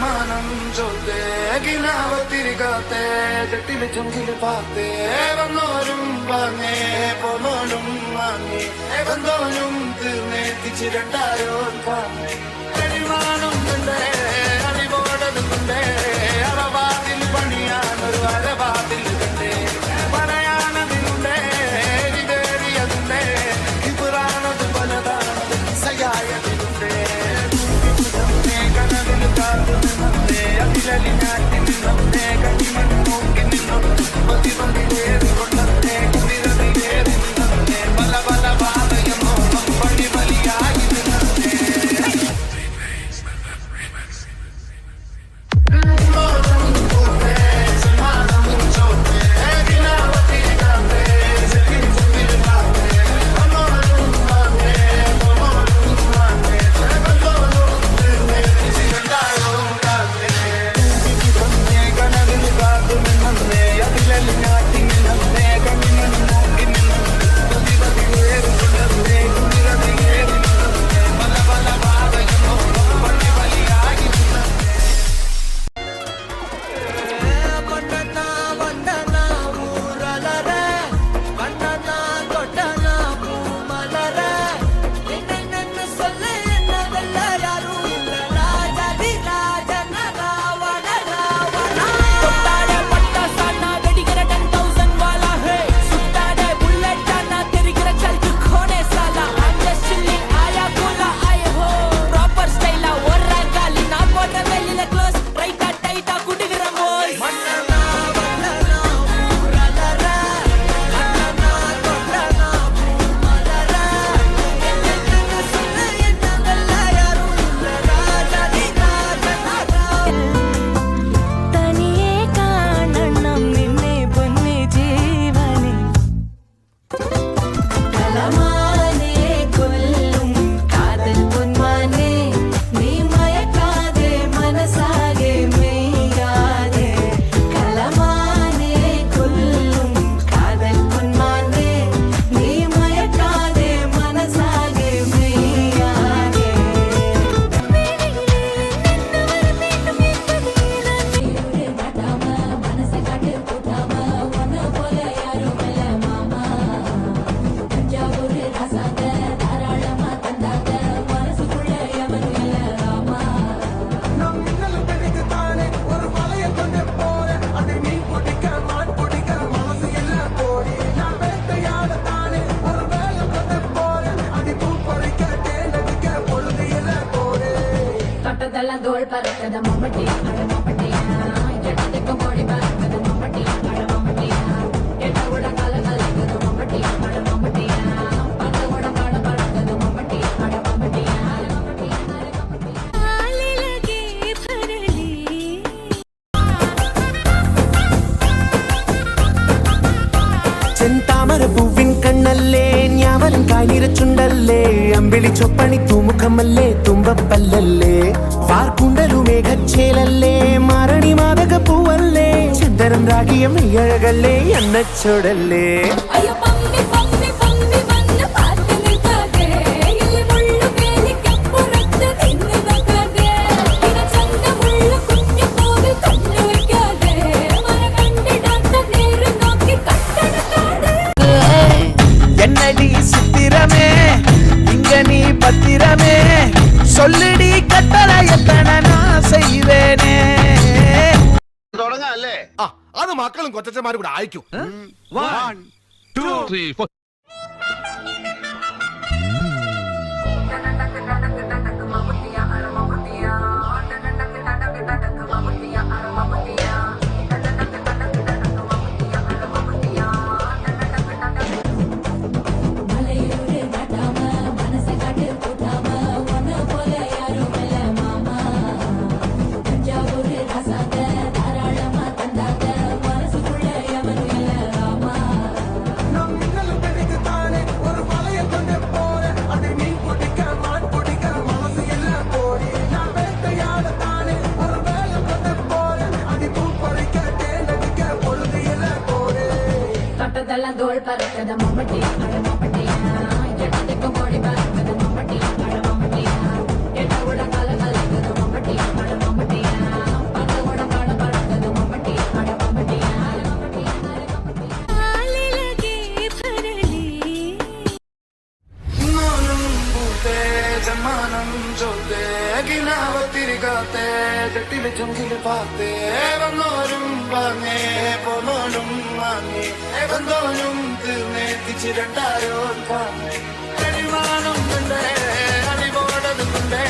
സമാനം ചൊല്ലേ തിരികാത്തെ ജട്ടില് ചുങ്കില് പാത്തേ വന്നോരും വാങ്ങേ പോന്നോരും വാങ്ങി വന്നോരും തീർന്നേത്തിച്ച് രണ്ടാരോ വാങ്ങി അടിമാനം കണ്ടേ അടിപോടതുണ്ടേ അറവാതിൽ പണിയാനൊരു അരവാതിൽ കണ്ടേ പറയാനതിലുണ്ടേ ഇതേറിയതുണ്ടേ ഇപ്പുറാണത് പലതാണത് സയായതിലുണ്ടേ കനവിൽ കാത്തു നിന്നേ അതിലലിനാറ്റി നിന്നേ കണ്ണിമൺ നോക്കി നിന്നു പതിവണ്ടിലേറി കൊണ്ടേ കുതിരതിലേറി നിന്നേ പല പല പാതയെന്നോളം പണിമലിയായി നിന്നേ தோள் பறக்கத மம்மட்டி அட மம்மட்டியா எட்டத்துக்கு மோடி பறக்கத மம்மட்டி அட மம்மட்டியா எட்ட கூட கால கலக்கத மம்மட்டி அட மம்மட்டியா பத்த கூட பாட பறக்கத மம்மட்டி அட மம்மட்டியா ஆலிலகே பரலி ചെന്താമര പൂവിൻ കണ്ണല്ലേ ഞാവലും കായ്നിറച്ചുണ്ടല്ലേ അമ്പിളി ചൊപ്പണി തൂമുഖമല്ലേ തുമ്പപ്പല്ലല്ലേ വാർക്കുണ്ടലു മേഘച്ചേലല്ലേ മരണി മാതക പൂവല്ലേ ചന്ദനം രാഗിയം അഴകല്ലേ എണ്ണച്ചോടല്ലേ என்னடி சித்திரமே இங்க நீ பத்திரமே சொல்லடி கட்டளை எத்தனை நான் செய்வேனே തുടങ്ങാല്ലേ അത് മക്കളും കൊച്ചന്മാരും കൂടെ അയക്കും 1 2 3 4 தோள் பறக்கத மம்மட்டி அட மம்மட்டியா எட்டத்துக்கு மோடி பறக்கத மம்மட்டி அட மம்மட்டியா எட்ட கூட கால கலக்கத மம்மட்டி அட மம்மட்டியா കിനാവത്തിരിക്കാത്തെ ചട്ടില് ചുങ്കില് പാത്തേ വന്നോരും വാങ്ങേ പോന്നോരും വാങ്ങേ വന്നോരും തീർന്നേ തിച്ചിരണ്ടാരോ കാണേ അടിമാനം കൊണ്ടേ അടിപോടത് കൊണ്ടേ